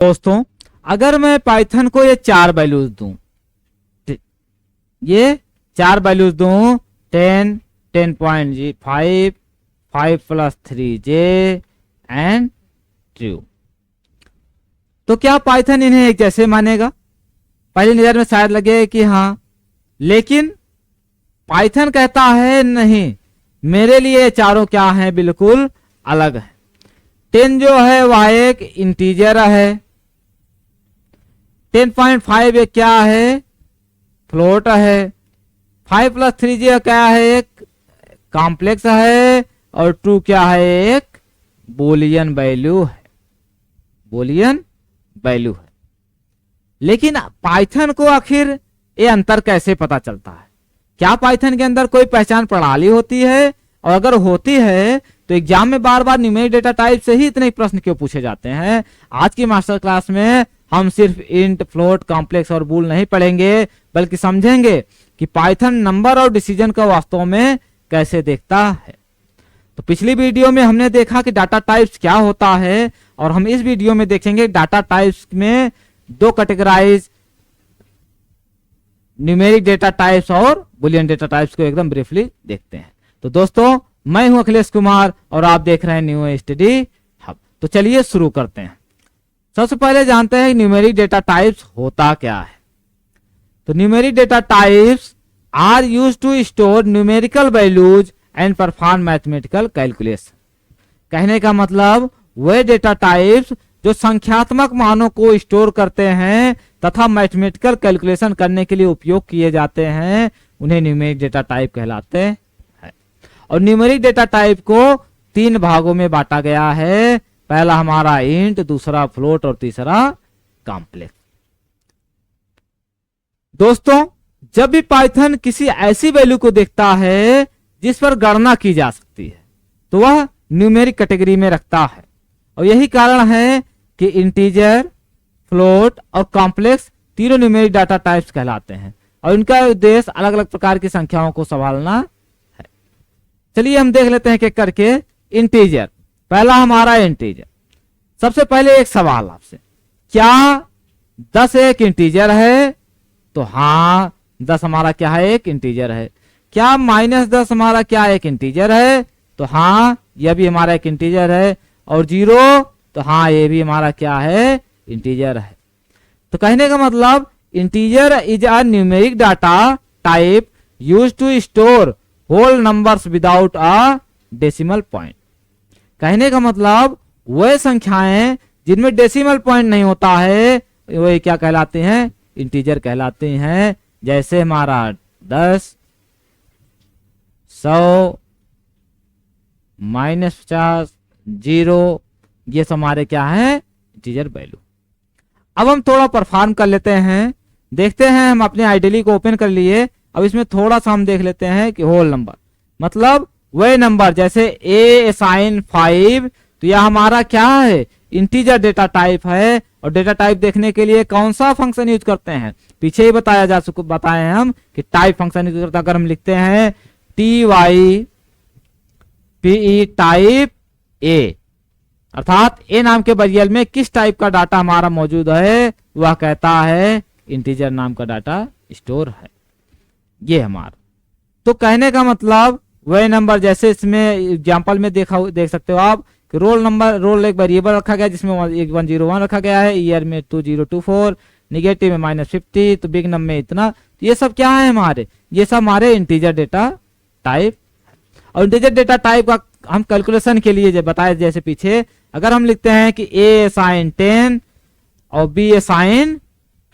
दोस्तों अगर मैं पाइथन को ये 4 वैल्यूज दूं, ये 4 वैल्यूज दूं 10, 10.5, 5 + 3j एंड ट्रू, तो क्या पाइथन इन्हें एक जैसे मानेगा? पहली नजर में शायद लगे कि हाँ, लेकिन पाइथन कहता है नहीं, मेरे लिए चारों क्या हैं, बिल्कुल अलग है। 10 जो है वह एक इंटीजर है, 10.5 ये क्या है, फ्लोट है, 5 + 3j क्या है, एक कॉम्प्लेक्स है, और 2 क्या है, एक बूलियन वैल्यू है, बूलियन वैल्यू है। लेकिन पाइथन को आखिर ये अंतर कैसे पता चलता है? क्या पाइथन के अंदर कोई पहचान प्रणाली होती है? और अगर होती है तो एग्जाम में बार बार न्यूमेरिक डेटा टाइप से ही इतने प्रश्न क्यों पूछे जाते हैं? आज की मास्टर क्लास में हम सिर्फ इंट, फ्लोट, कॉम्प्लेक्स और बूल नहीं पढ़ेंगे, बल्कि समझेंगे कि पाइथन नंबर और डिसीजन का वास्तव में कैसे देखता है। तो पिछली वीडियो में हमने देखा कि डाटा टाइप्स क्या होता है, और हम इस वीडियो में देखेंगे डाटा टाइप्स में 2 कैटेगराइज, न्यूमेरिक डेटा टाइप्स और बुलियन डेटा टाइप्स को एकदम ब्रीफली देखते हैं। तो दोस्तों मैं हूं अखिलेश कुमार और आप देख रहे हैं न्यू स्टडी हब। तो चलिए शुरू करते हैं। सबसे पहले जानते हैं न्यूमेरिक डेटा टाइप्स होता क्या है। तो numeric data types are used to store numerical values and perform mathematical calculation. कहने का मतलब वे डेटा टाइप्स जो संख्यात्मक मानों को स्टोर करते हैं तथा मैथमेटिकल कैलकुलेशन करने के लिए उपयोग किए जाते हैं, उन्हें न्यूमेरिक डेटा टाइप कहलाते हैं। और न्यूमेरिक डेटा टाइप को 3 भागों में बांटा गया है। पहला हमारा इंट, दूसरा फ्लोट और तीसरा कॉम्प्लेक्स। दोस्तों जब भी पाइथन किसी ऐसी वैल्यू को देखता है जिस पर गणना की जा सकती है, तो वह न्यूमेरिक कैटेगरी में रखता है। और यही कारण है कि इंटीजर, फ्लोट और कॉम्प्लेक्स तीनों न्यूमेरिक डाटा टाइप्स कहलाते हैं, और इनका उद्देश्य अलग अलग प्रकार की संख्याओं को संभालना है। चलिए हम देख लेते हैं एक करके। इंटीजर, पहला हमारा इंटीजर। सबसे पहले एक सवाल आपसे, क्या 10 एक इंटीजर है? तो हाँ, 10 हमारा क्या है, एक इंटीजर है। क्या -10 हमारा क्या एक इंटीजर है? तो हाँ, यह भी हमारा एक इंटीजर है। और 0, तो हाँ ये भी हमारा क्या है, इंटीजर है। तो कहने का मतलब integer is a numeric data type used to store whole numbers without a decimal point. कहने का मतलब वह संख्याएं जिनमें डेसिमल पॉइंट नहीं होता है, वह क्या कहलाते हैं, इंटीजर कहलाते हैं। जैसे हमारा 10, 100, -50, 0, ये सब हमारे क्या है, इंटीजर वैल्यू। अब हम थोड़ा परफॉर्म कर लेते हैं, देखते हैं। हम अपने आइडियली को ओपन कर लिए। अब इसमें थोड़ा सा हम देख लेते हैं कि होल नंबर मतलब वह नंबर, जैसे a साइन 5, तो यह हमारा क्या है, इंटीजर डेटा टाइप है। और डेटा टाइप देखने के लिए कौन सा फंक्शन यूज करते हैं, पीछे ही बताए हैं हम कि टाइप फंक्शन यूज करते हैं। अगर हम लिखते हैं type टाइप a, अर्थात ए नाम के वेरिएबल में किस टाइप का डाटा हमारा मौजूद है, वह कहता है इंटीजर नाम का डाटा स्टोर है, ये हमारा। तो कहने का मतलब वह नंबर, जैसे इसमें एग्जांपल में देख सकते हो आप कि रोल एक वेरिएबल रखा गया जिसमें 101 रखा गया है, ईयर में 2024, निगेटिव में -50, तो बिग नंबर में इतना। तो ये सब क्या है हमारे, ये सब हमारे इंटीजर डेटा टाइप। और इंटीजर डेटा टाइप का हम कैलकुलेशन के लिए बताए जैसे पीछे, अगर हम लिखते हैं कि a साइन 10 और b साइन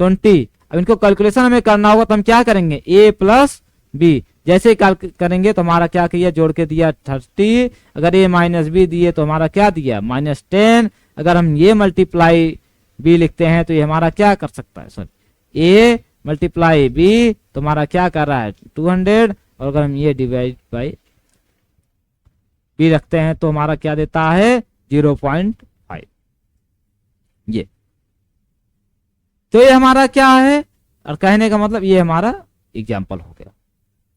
20, अब इनको कैलकुलेशन हमें करना होगा तो हम क्या करेंगे, a + b, जैसे ही करेंगे तो हमारा क्या किया, जोड़ के दिया 30। अगर a - b दिए तो हमारा क्या दिया, -10। अगर हम ये मल्टीप्लाई b लिखते हैं तो ये हमारा क्या कर सकता है, सॉरी a × b, तो हमारा क्या कर रहा है, 200। और अगर हम ये डिवाइड बाई b रखते हैं तो हमारा क्या देता है, 0.5। ये तो ये हमारा क्या है, और कहने का मतलब ये हमारा एग्जाम्पल हो गया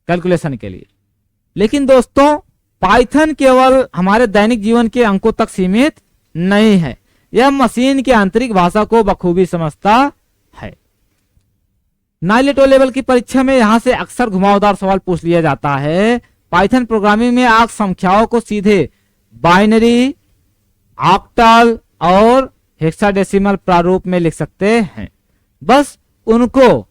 कैलकुलेशन के लिए। लेकिन दोस्तों पाइथन केवल हमारे दैनिक जीवन के अंकों तक सीमित नहीं है। यह मशीन की आंतरिक भाषा को बखूबी समझता है। नाइलेटो लेवल की परीक्षा में यहां से अक्सर घुमावदार सवाल पूछ लिया जाता है। पाइथन प्रोग्रामिंग में आप संख्याओं को सीधे बाइनरी, ऑक्टल और हेक्साडेसिमल प्रारूप में लिख सकते हैं। बस उनको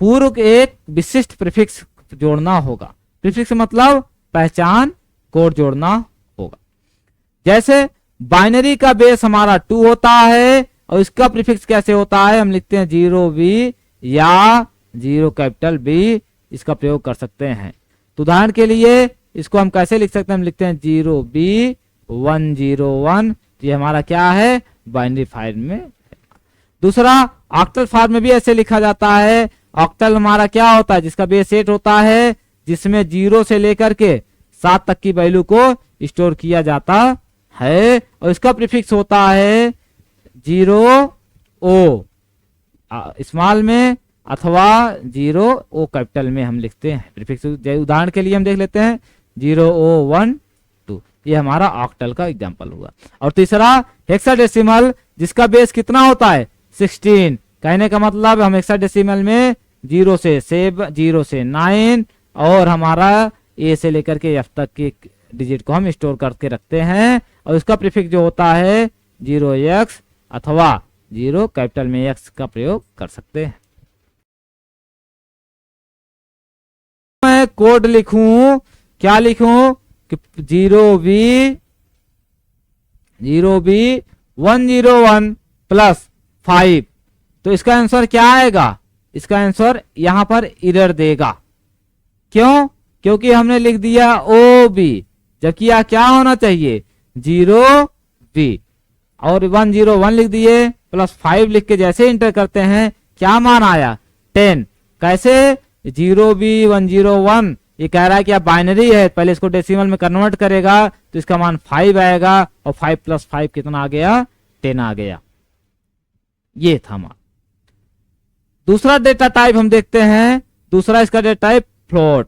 पूर्व एक विशिष्ट प्रीफिक्स जोड़ना होगा। प्रीफिक्स मतलब पहचान कोड जोड़ना होगा। जैसे बाइनरी का बेस हमारा 2 होता है और इसका प्रीफिक्स कैसे होता है, हम लिखते हैं 0B या 0 कैपिटल B, इसका प्रयोग कर सकते हैं। तो उदाहरण के लिए इसको हम कैसे लिख सकते हैं, हम लिखते हैं 0B101, ये हमारा क्या है, बाइनरी फाइल में। दूसरा ऑक्टल फॉर्म में भी ऐसे लिखा जाता है। ऑक्टल हमारा क्या होता है, जिसका बेस 8 होता है, जिसमें 0 से लेकर के 7 तक की वैल्यू को स्टोर किया जाता है और इसका प्रीफिक्स होता है 0O स्मॉल में अथवा 0O कैपिटल में हम लिखते हैं प्रीफिक्स। उदाहरण के लिए हम देख लेते हैं 0O12, ये हमारा ऑक्टल का एग्जांपल हुआ। और तीसरा हेक्साडेसिमल, जिसका बेस कितना होता है, 16। कहने का मतलब हम हेक्साडेसिमल में 0 से 9 और हमारा A से लेकर के F तक के डिजिट को हम स्टोर करके रखते हैं और इसका प्रीफिक्स जो होता है 0X अथवा 0 कैपिटल में X का प्रयोग कर सकते हैं। मैं कोड लिखूं, क्या लिखूं कि 0B101 प्लस 5, तो इसका आंसर क्या आएगा, इसका आंसर यहां पर एरर देगा। क्यों, क्योंकि हमने लिख दिया OB, जबकि यह क्या होना चाहिए 0B, और 101 लिख दिए प्लस 5 लिख के जैसे इंटर करते हैं क्या मान आया 10। कैसे 0B101, ये कह रहा है कि आप बाइनरी है, पहले इसको डेसिमल में कन्वर्ट करेगा तो इसका मान 5 आएगा और 5 प्लस 5 कितना आ गया, 10 आ गया। ये था मान। दूसरा डेटा टाइप हम देखते हैं। दूसरा इसका डेटा टाइप फ्लोट।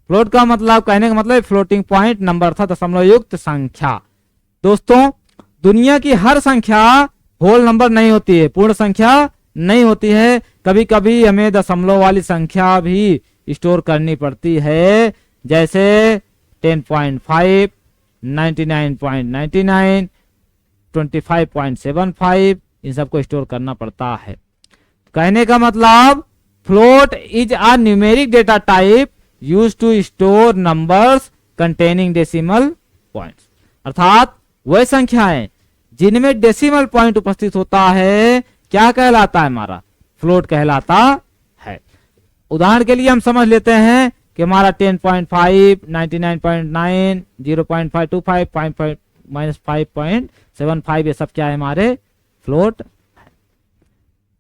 फ्लोट का मतलब, कहने का मतलब फ्लोटिंग पॉइंट नंबर था, दशमलव युक्त संख्या। दोस्तों दुनिया की हर संख्या होल नंबर नहीं होती है, पूर्ण संख्या नहीं होती है। कभी कभी हमें दशमलव वाली संख्या भी स्टोर करनी पड़ती है, जैसे 10.5, 99.99, 25.75, इन सबको स्टोर करना पड़ता है। कहने का मतलब float is a numeric data type used to store numbers containing decimal points. अर्थात वह संख्याएं जिनमें डेसिमल पॉइंट उपस्थित होता है क्या कहलाता है, हमारा फ्लोट कहलाता है। उदाहरण के लिए हम समझ लेते हैं कि हमारा 10.5, 99.9, 0.525, -5.75, ये सब क्या है, हमारे फ्लोट।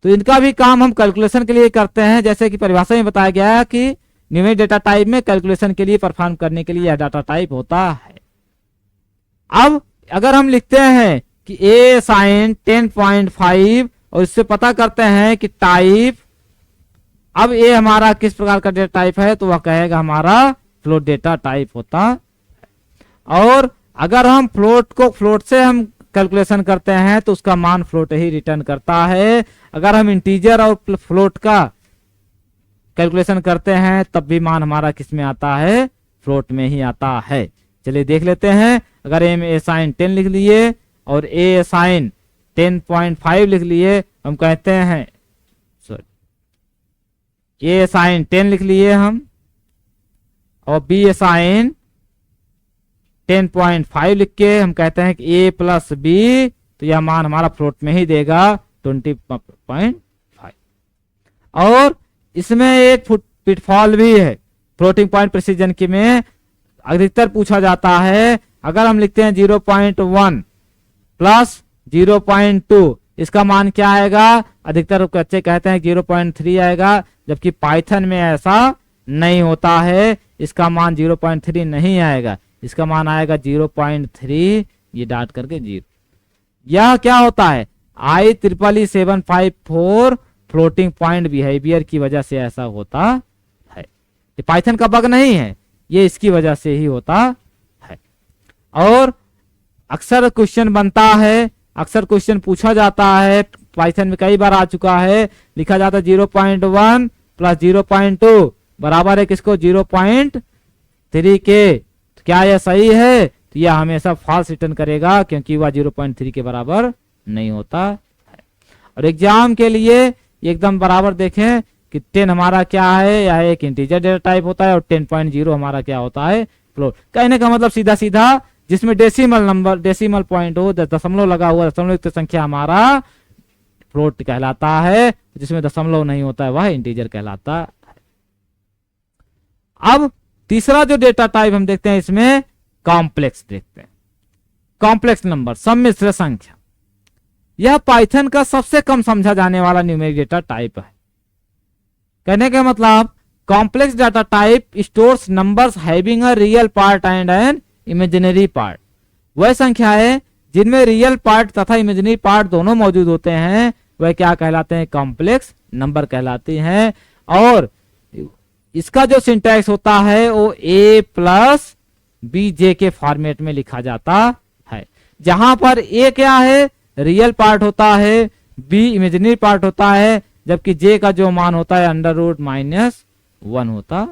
तो इनका भी काम हम कैलकुलेशन के लिए करते हैं, जैसे कि परिभाषा में बताया गया है कि न्यूमेरिक डेटा टाइप में कैलकुलेशन के लिए परफॉर्म करने के लिए यह डाटा टाइप होता है। अब अगर हम लिखते हैं कि A साइन 10.5 और इससे पता करते हैं कि टाइप, अब ये हमारा किस प्रकार का डेटा टाइप है, तो वह कहेगा हमारा फ्लोट डेटा टाइप होता है। और अगर हम फ्लोट को फ्लोट से हम कैलकुलेशन करते हैं तो उसका मान फ्लोट ही रिटर्न करता है। अगर हम इंटीजर और फ्लोट का कैलकुलेशन करते हैं तब भी मान हमारा किस में आता है, फ्लोट में ही आता है। चलिए देख लेते हैं। अगर A साइन 10 लिख लिए और A साइन 10.5 लिख लिए, हम कहते हैं सॉरी A साइन 10 लिख लिए हम और B साइन 10.5 लिख के हम कहते हैं कि A प्लस B, तो यह मान हमारा फ्लोट में ही देगा 20.5। और इसमें एक पिटफॉल भी है फ्लोटिंग पॉइंट प्रिसीजन की में अधिकतर पूछा जाता है। अगर हम लिखते हैं 0.1 प्लस 0.2, इसका मान क्या आएगा, अधिकतर बच्चे कहते हैं 0.3 आएगा, जबकि पाइथन में ऐसा नहीं होता है। इसका मान 0.3 नहीं आएगा, इसका मान आएगा 0.3, ये डाट करके 0। यह क्या होता है, IEEE754 फ्लोटिंग पॉइंट बिहेवियर की वजह से ऐसा होता है। ये पाइथन का बग नहीं है, ये इसकी वजह से ही होता है। और अक्सर क्वेश्चन बनता है अक्सर क्वेश्चन पूछा जाता है, पाइथन में कई बार आ चुका है, लिखा जाता है 0.1 प्लस 0.2 बराबर है किसको 0.3 के। तो क्या यह सही है? तो यह हमेशा फॉल्स रिटर्न करेगा क्योंकि वह 0.3 के बराबर नहीं होता है। और एग्जाम के लिए एकदम बराबर देखें कि 10 हमारा क्या है, यह एक इंटीजर डेटा टाइप होता है और 10.0 हमारा क्या होता है, फ्लोट। कहने का मतलब सीधा सीधा जिसमें डेसिमल नंबर, डेसिमल पॉइंट हो, दशमलव लगा हुआ, दशमलव युक्त संख्या हमारा फ्लोट कहलाता है, जिसमें दशमलव नहीं होता है वह इंटीजर कहलाता है। अब तीसरा जो डेटा टाइप हम देखते हैं इसमें कॉम्प्लेक्स देखते हैं। कॉम्प्लेक्स नंबर, सम्मिश्र संख्या, यह पाइथन का सबसे कम समझा जाने वाला न्यूमेरिक डेटा टाइप है। कहने का मतलब complex data type stores numbers having a real part and an imaginary part. वह संख्या है जिनमें रियल पार्ट तथा इमेजिनरी पार्ट दोनों मौजूद होते हैं, वह क्या कहलाते हैं, कॉम्प्लेक्स नंबर कहलाती हैं। और इसका जो सिंटैक्स होता है वो a प्लस बी जे के फॉर्मेट में लिखा जाता है, जहां पर a क्या है, रियल पार्ट होता है, b इमेजिनरी पार्ट होता है, जबकि j का जो मान होता है √-1 होता।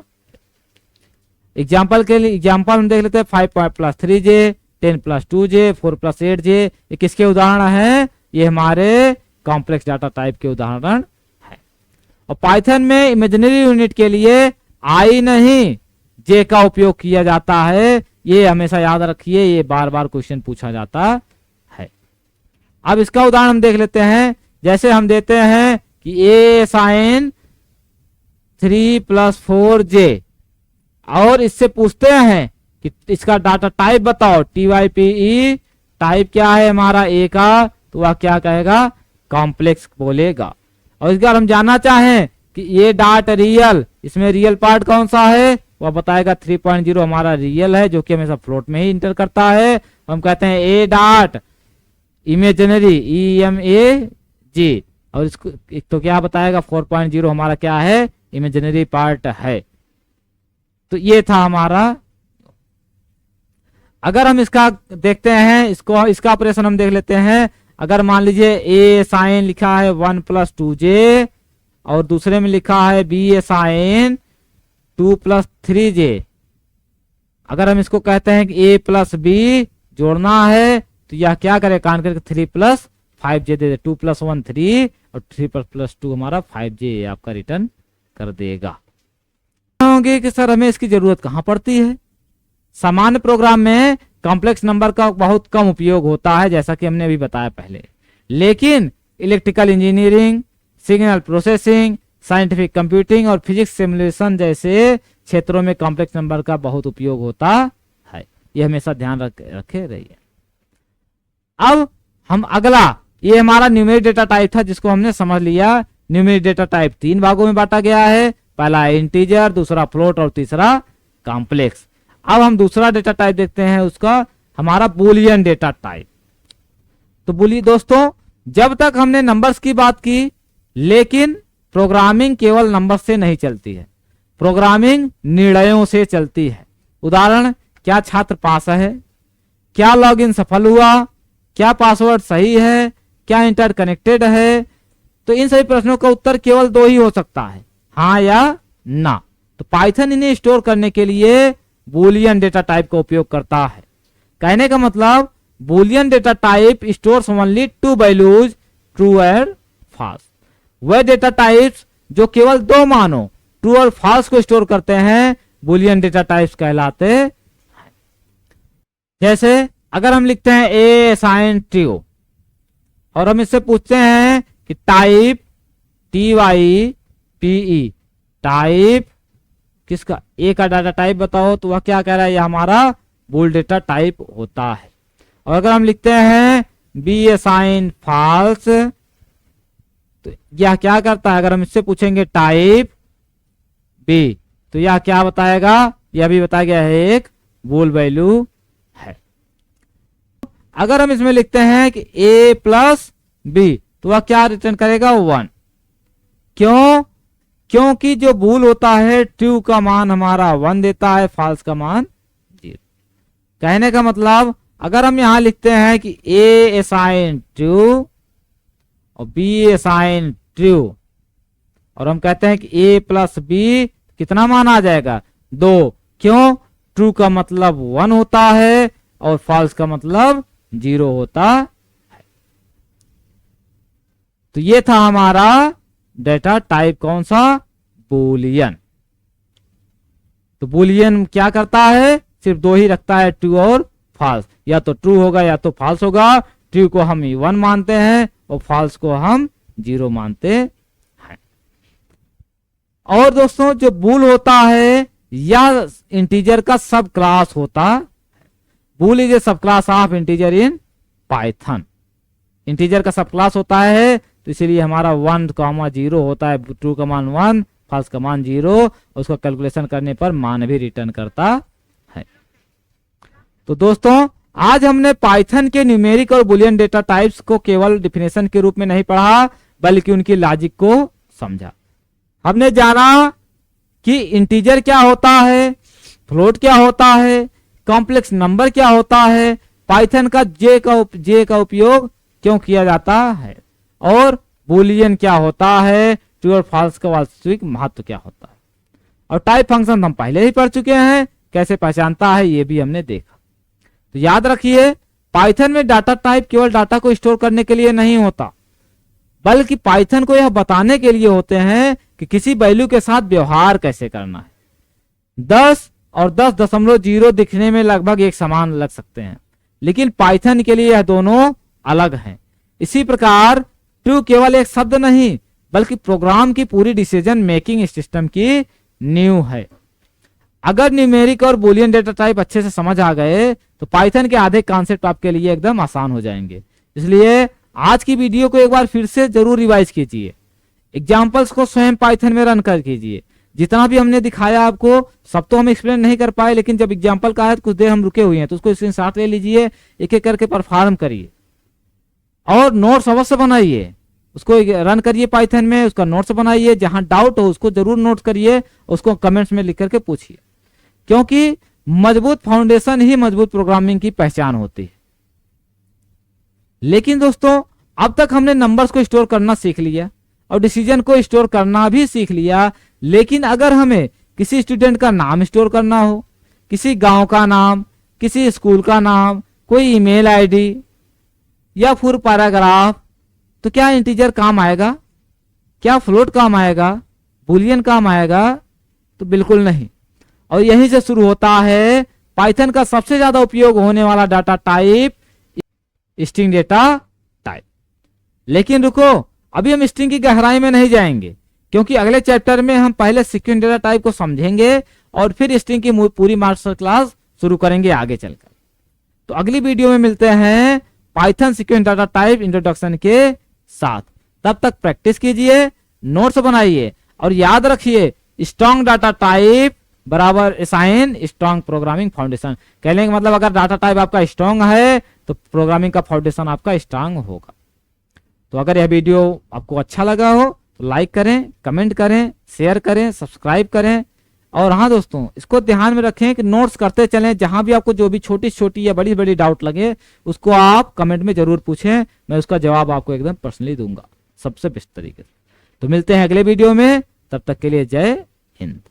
एग्जाम्पल के लिए एग्जाम्पल हम देख लेते हैं 5 plus 3j, 10 plus 2j, 4 plus 8j, ये किसके उदाहरण हैं, ये हमारे कॉम्प्लेक्स डाटा टाइप के उदाहरण है। और पाइथन में इमेजिनरी यूनिट के लिए आई नहीं जे का उपयोग किया जाता है, ये हमेशा याद रखिए, ये बार बार क्वेश्चन पूछा जाता है। अब इसका उदाहरण हम देख लेते हैं, जैसे हम देते हैं कि a साइन 3 प्लस 4j और इससे पूछते हैं कि इसका डाटा टाइप बताओ, TYPE टाइप क्या है हमारा a का, तो वह क्या कहेगा, कॉम्प्लेक्स बोलेगा। और इसका हम जानना चाहें कि ये डॉट रियल, इसमें रियल पार्ट कौन सा है, वह बताएगा 3.0 हमारा रियल है, जो कि हमेशा फ्लोट में ही इंटर करता है। हम कहते हैं ए डॉट इमेजिनरी EMAG, और इसको तो क्या बताएगा 4.0 हमारा क्या है, इमेजिनरी पार्ट है। तो ये था हमारा। अगर हम इसका देखते हैं, इसका ऑपरेशन हम देख लेते हैं। अगर मान लीजिए a साइन लिखा है 1 प्लस 2j और दूसरे में लिखा है b साइन 2 प्लस 3j, अगर हम इसको कहते हैं कि a प्लस b जोड़ना है, तो यह क्या करे, कान करके 3 प्लस 5j दे दे, 2 प्लस 1 3 और 3 प्लस 2 हमारा 5j आपका रिटर्न कर देगा। होंगे कि सर हमें इसकी जरूरत कहां पड़ती है। सामान्य प्रोग्राम में कॉम्प्लेक्स नंबर का बहुत कम उपयोग होता है, जैसा कि हमने अभी बताया पहले, लेकिन electrical engineering, signal processing, scientific computing और फिजिक्स सिमुलेशन जैसे क्षेत्रों में कॉम्प्लेक्स नंबर का बहुत उपयोग होता है। यह हमेशा ध्यान रखे रहिए। अब हम अगला, ये हमारा न्यूमेरिक डेटा टाइप था जिसको हमने समझ लिया। न्यूमेरिक डेटा टाइप 3 भागों में बांटा गया है, पहला इंटीजर, दूसरा फ्लोट और तीसरा कॉम्प्लेक्स। अब हम दूसरा डेटा टाइप देखते हैं, उसका हमारा बुलियन डेटा टाइप। तो बोलिए दोस्तों, जब तक हमने नंबर्स की बात की, लेकिन प्रोग्रामिंग केवल नंबर से नहीं चलती है, प्रोग्रामिंग निर्णयों से चलती है। उदाहरण, क्या छात्र पास है, क्या लॉगिन सफल हुआ, क्या पासवर्ड सही है, क्या इंटर कनेक्टेड है। तो इन सभी प्रश्नों का उत्तर केवल 2 ही हो सकता है, हाँ या ना। तो पाइथन इन्हें स्टोर करने के लिए बुलियन डेटा टाइप का उपयोग करता है। कहने का मतलब Boolean data type stores only 2 values, true और फॉल्स। वह डेटा टाइप्स जो केवल 2 मानों ट्रू और फॉल्स को स्टोर करते हैं बुलियन डेटा टाइप्स कहलाते हैं। जैसे अगर हम लिखते हैं a साइन ट्रू और हम इससे पूछते हैं कि टाइप TYPE टाइप किसका, ए का डाटा टाइप बताओ, तो वह क्या कह रहा है, यह हमारा बुल डेटा टाइप होता है। और अगर हम लिखते हैं B साइन फॉल्स, तो यह क्या करता है, अगर हम इससे पूछेंगे टाइप B, तो यह क्या बताएगा, यह भी बताया गया है एक बुल वैल्यू है। अगर हम इसमें लिखते हैं कि A प्लस B, तो वह क्या रिटर्न करेगा, 1। क्यों, क्योंकि जो बुल होता है ट्रू का मान हमारा 1 देता है, फॉल्स का मान 0। कहने का मतलब अगर हम यहां लिखते हैं कि ए असाइन ट्रू और बी असाइन ट्रू, और हम कहते हैं कि ए प्लस बी कितना मान आ जाएगा 2। क्यों? ट्रू का मतलब 1 होता है और फॉल्स का मतलब 0 होता है। तो ये था हमारा डेटा टाइप कौन सा? बूलियन। तो बूलियन क्या करता है? सिर्फ 2 ही रखता है, ट्रू और फॉल्स। या तो ट्रू होगा या तो फॉल्स होगा। ट्रू को हम 1 मानते हैं और फॉल्स को हम 0 मानते हैं। और दोस्तों जो बूल होता है या इंटीजर का सब क्लास होता है। बूल इज ए सब class of integer in Python. Integer का सब क्लास होता है, तो इसीलिए हमारा 1, 0 होता है। ट्रू का मान 1, फॉल्स का मान 0, उसको कैलकुलेशन करने पर मान भी रिटर्न करता है। तो दोस्तों आज हमने पाइथन के न्यूमेरिक और बुलियन डेटा टाइप्स को केवल डिफिनेशन के रूप में नहीं पढ़ा, बल्कि उनकी लॉजिक को समझा। हमने जाना कि इंटीजर क्या होता है, फ्लोट क्या होता है, कॉम्प्लेक्स नंबर क्या होता है, पाइथन का जे का उपयोग क्यों किया जाता है, और बूलियन क्या होता है, ट्रू और फॉल्स का वास्तविक महत्व क्या होता है। और टाइप फंक्शन हम पहले ही पढ़ चुके हैं, कैसे पहचानता है ये भी हमने देखा। तो याद रखिए पाइथन में डाटा टाइप केवल डाटा को स्टोर करने के लिए नहीं होता, बल्कि पाइथन को यह बताने के लिए होते हैं कि किसी वैल्यू के साथ व्यवहार कैसे करना है। 10 और 10.0 दिखने में लगभग एक समान लग सकते हैं, लेकिन पाइथन के लिए यह दोनों अलग हैं। इसी प्रकार ट्रू केवल एक शब्द नहीं, बल्कि प्रोग्राम की पूरी डिसीजन मेकिंग सिस्टम की नींव है। अगर न्यूमेरिक और बूलियन डेटा टाइप अच्छे से समझ आ गए तो पाइथन के आधे कॉन्सेप्ट आपके लिए एकदम आसान हो जाएंगे। इसलिए आज की वीडियो को एक बार फिर से जरूर रिवाइज कीजिए, एग्जाम्पल्स को स्वयं पाइथन में रन कर कीजिए। जितना भी हमने दिखाया आपको सब तो हम एक्सप्लेन नहीं कर पाए, लेकिन जब एग्जाम्पल का है तो कुछ देर हम रुके हुए हैं, तो उसको स्क्रीनशॉट ले लीजिए, एक एक करके परफॉर्म करिए और नोट्स अवश्य बनाइए। उसको रन करिए पाइथन में, उसका नोट्स बनाइए, जहां डाउट हो उसको जरूर नोट करिए, उसको कमेंट्स में लिख करके पूछिए, क्योंकि मजबूत फाउंडेशन ही मजबूत प्रोग्रामिंग की पहचान होती है। लेकिन दोस्तों अब तक हमने नंबर्स को स्टोर करना सीख लिया और डिसीजन को स्टोर करना भी सीख लिया, लेकिन अगर हमें किसी स्टूडेंट का नाम स्टोर करना हो, किसी गांव का नाम, किसी स्कूल का नाम, कोई ईमेल आईडी या फिर पैराग्राफ, तो क्या इंटीजर काम आएगा? क्या फ्लोट काम आएगा? बुलियन काम आएगा? तो बिल्कुल नहीं। और यहीं से शुरू होता है पाइथन का सबसे ज्यादा उपयोग होने वाला data type, string data type. लेकिन रुको, अभी हम स्ट्रिंग की गहराई में नहीं जाएंगे, क्योंकि अगले चैप्टर में हम पहले सीक्वेंस डेटा टाइप को समझेंगे और फिर स्ट्रिंग की पूरी मास्टर क्लास शुरू करेंगे आगे चलकर। तो अगली वीडियो में मिलते हैं Python sequence data type introduction के साथ। तब तक प्रैक्टिस कीजिए, नोट्स बनाइए और याद रखिए स्ट्रॉन्ग डाटा टाइप बराबर असाइन स्ट्रॉन्ग प्रोग्रामिंग फाउंडेशन। कहने का मतलब अगर डाटा टाइप आपका स्ट्रॉन्ग है तो प्रोग्रामिंग का फाउंडेशन आपका स्ट्रॉन्ग होगा। तो अगर यह वीडियो आपको अच्छा लगा हो तो लाइक करें, कमेंट करें, शेयर करें, सब्सक्राइब करें। और हाँ दोस्तों, इसको ध्यान में रखें कि नोट्स करते चलें, जहां भी आपको जो भी छोटी छोटी या बड़ी बड़ी डाउट लगे उसको आप कमेंट में जरूर पूछें, मैं उसका जवाब आपको एकदम पर्सनली दूंगा सबसे बेस्ट तरीके से। तो मिलते हैं अगले वीडियो में, तब तक के लिए जय हिंद।